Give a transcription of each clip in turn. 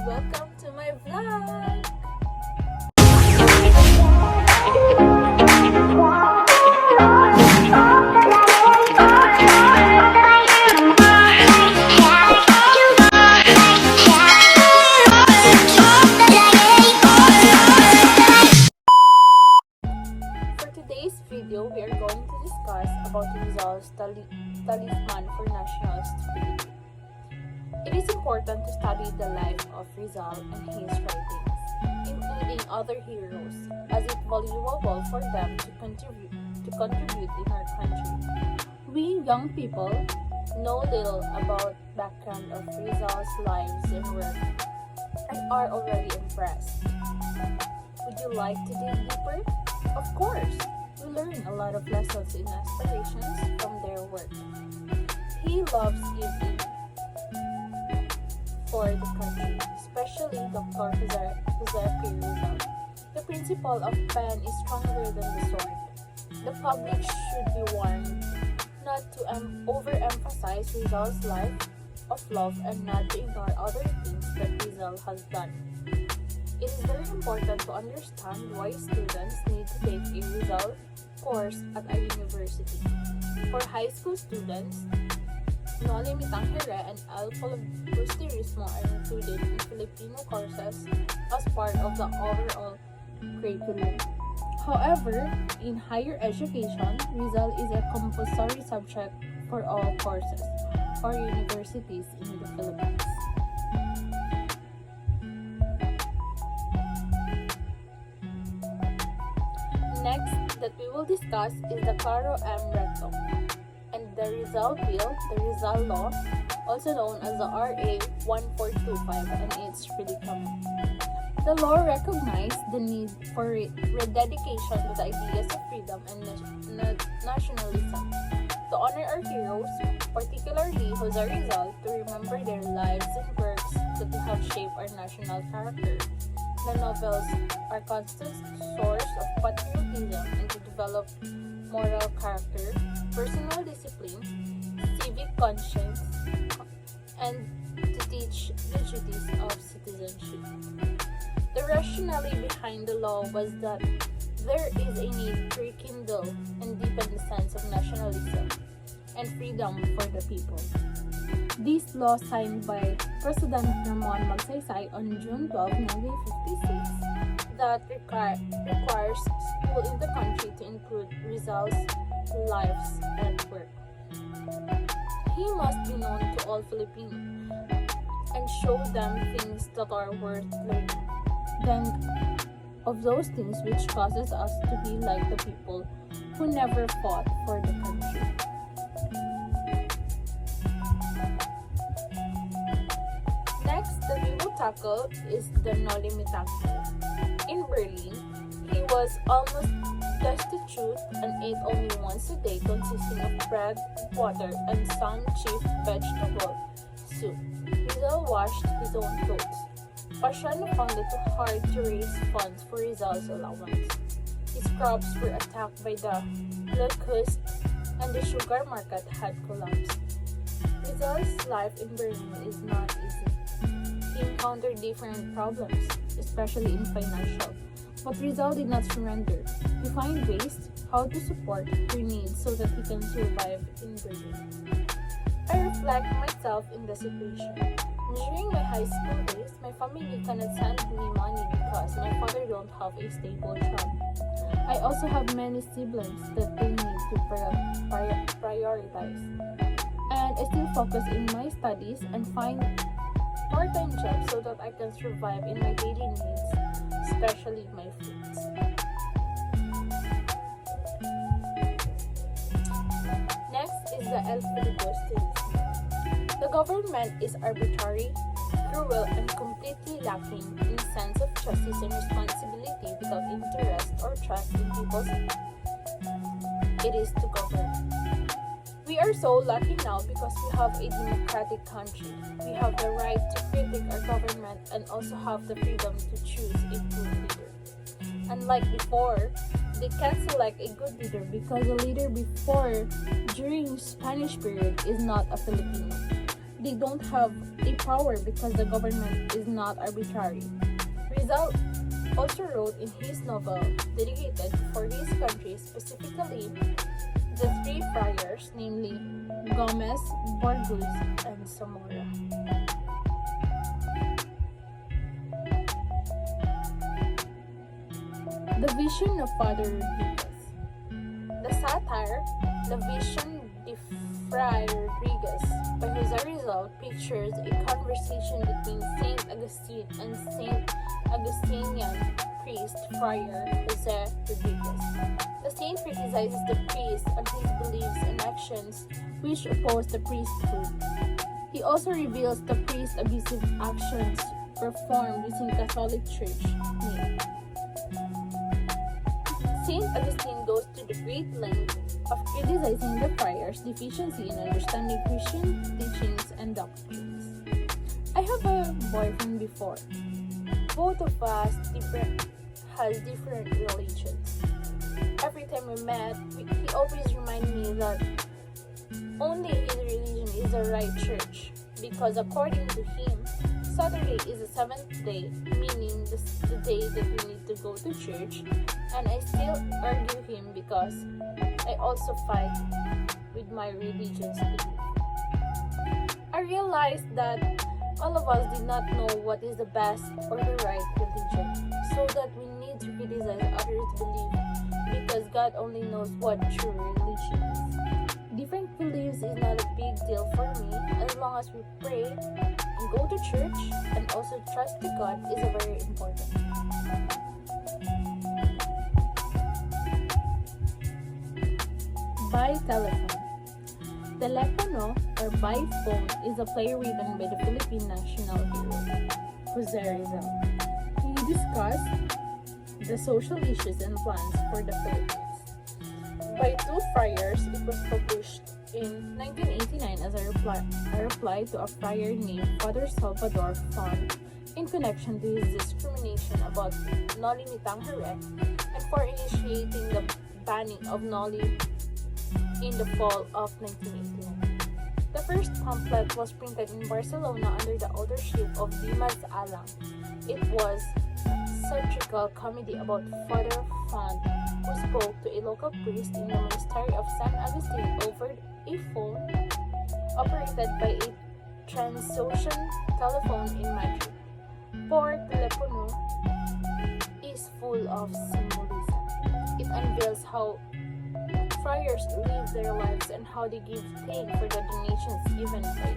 Welcome to my vlog! For today's video, we are going to discuss about Rizal's talisman for national stability. It is important to study the life of Rizal and his writings, including other heroes, as it valuable for them to contribute in our country. We young people know little about background of Rizal's lives and work and are already impressed. Would you like to dig deeper? Of course, we learn a lot of lessons and aspirations from their work. He loves giving for the country, especially Dr. Jose P. Rizal. The principle of pen is stronger than the sword. The public should be warned not to overemphasize Rizal's life of love and not to ignore other things that Rizal has done. It is very important to understand why students need to take a Rizal course at a university. For high school students, Noli Me Tangere and El Filibusterismo are included in Filipino courses as part of the overall curriculum. However, in higher education, Rizal is a compulsory subject for all courses or universities in the Philippines. Next that we will discuss is the Claro M. Recto and the Rizal Bill, the Rizal Law, also known as the RA 1425, and it's really common. The law recognized the need for rededication to the ideas of freedom and nationalism, to honor our heroes, particularly Jose Rizal, to remember their lives and works that have shaped our national character. The novels are constant source of patriotism and to develop moral character, personal discipline, civic conscience, and to teach the duties of citizenship. The rationale behind the law was that there is a need to rekindle and deepen the sense of nationalism and freedom for the people. This law signed by President Ramon Magsaysay on June 12, 1956 that requires school in the country to include Rizal's lives and work. He must be known to all Filipinos and show them things that are worth learning. Then, of those things which causes us to be like the people who never fought for the country. Next that we will tackle is the Noli Me Tangere. In Berlin, he was almost destitute and ate only once a day, consisting of bread, water, and some cheap vegetable soup. Rizal washed his own clothes. Paciano found it hard to raise funds for Rizal's allowance. His crops were attacked by the locust and the sugar market had collapsed. Rizal's life in Berlin is not easy. He encountered different problems, especially in financial, but Rizal did not surrender. He found ways how to support her needs so that he can survive in Berlin. I reflect myself in the situation. During my high school days, my family cannot send me money because my father don't have a stable job. I also have many siblings that they need to prioritize. And I still focus in my studies and find part-time jobs so that I can survive in my daily needs, especially my foods. Next is the El Filibusterismo. The government is arbitrary, cruel, and completely lacking in sense of justice and responsibility without interest or trust in people's it is to govern. We are so lucky now because we have a democratic country. We have the right to critique our government and also have the freedom to choose a good leader. Unlike before, they can't select a good leader because the leader before during Spanish period is not a Filipino. They don't have a power because the government is not arbitrary. Rizal also wrote in his novel dedicated for his country, specifically the three friars, namely Gomez, Borgus, and Zamora. The Vision of Father Rodriguez. The satire, The Vision de Fray Rodriguez, by Jose Rizal, pictures a conversation between Saint Augustine and Saint Augustinian priest friar Jose Rodriguez. The saint criticizes the priest on his beliefs and actions which oppose the priesthood. He also reveals the priest's abusive actions performed using Catholic Church name. Saint Augustine goes to the great length of criticizing the friars' deficiency in understanding Christian teachings and doctrines. I have a boyfriend before. Both of us has different religions. Every time we met, he always reminded me that only his religion is the right church, because according to him, Saturday is the seventh day, meaning the day that we need to go to church, and I still argue him because I also fight with my religious belief. I realized that all of us did not know what is the best or the right religion, so that we need to criticize others' belief, because God only knows what true religion is. Different beliefs is not a big deal for me, as long as we pray and go to church and also trust to God is very important. By telephone. Telepono or by phone is a play written by the Philippine national hero, Jose Rizal. He discussed the social issues and plans for the Philippines. By two friars, it was published in 1989 as a reply to a friar named Father Salvador Font in connection to his discrimination about Noli Me Tangere and for initiating the banning of Noli in the fall of 1989. The first pamphlet was printed in Barcelona under the authorship of Dimas Alang. It was satirical comedy about Father Font, who spoke to a local priest in the monastery of San Agustin over a phone operated by a transocean telephone in Madrid. Por Telepono is full of symbolism. It unveils how friars live their lives and how they give thanks for the donations given by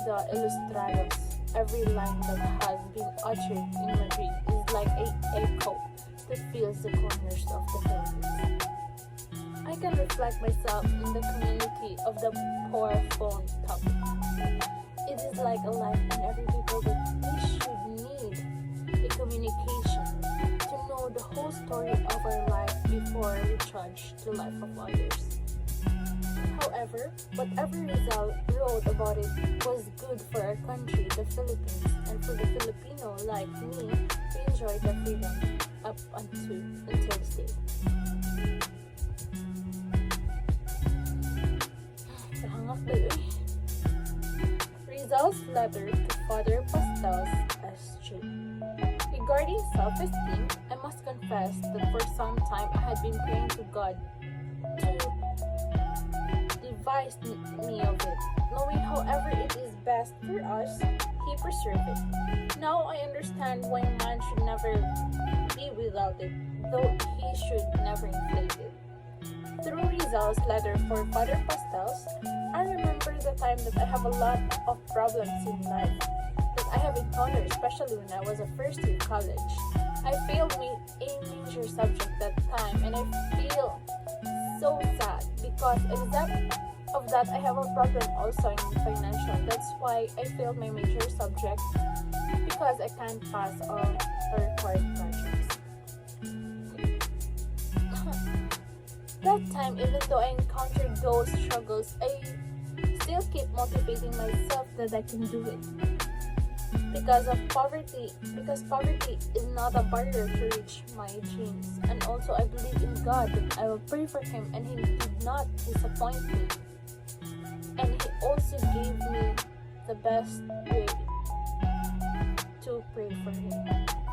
the Ilustrados. Every line that has been uttered in Madrid is like an echo that fills the corners of the Philippines. I can reflect myself in the community of the poor phone topic. It is like a life in every people that we should need a communication to know the whole story of our life before we judge the life of others. However, whatever Rizal wrote about it was good for our country, the Philippines, and for the Filipino like me to enjoy the freedom up until this day. Nahangak ba yun? Rizal's letter to Father Pastels S.J. Regarding self-esteem, I must confess that for some time I had been praying to God to devise me of it, knowing however it is best for us, He preserved it. Now I understand why man should never be without it, though he should never inflate it. Through Rizal's letter for Father Pastels, I remember the time that I have a lot of problems in life that I have encountered, especially when I was a first year college. I failed a major subject that time, and I feel so sad because except of that I have a problem also in financial. That's why I failed my major subject because I can't pass all the required projects. That time, even though I encountered those struggles, I still keep motivating myself that I can do it. Because poverty is not a barrier to reach my dreams. And also I believe in God that I will pray for Him and He did not disappoint me. And He also gave me the best way to pray for him.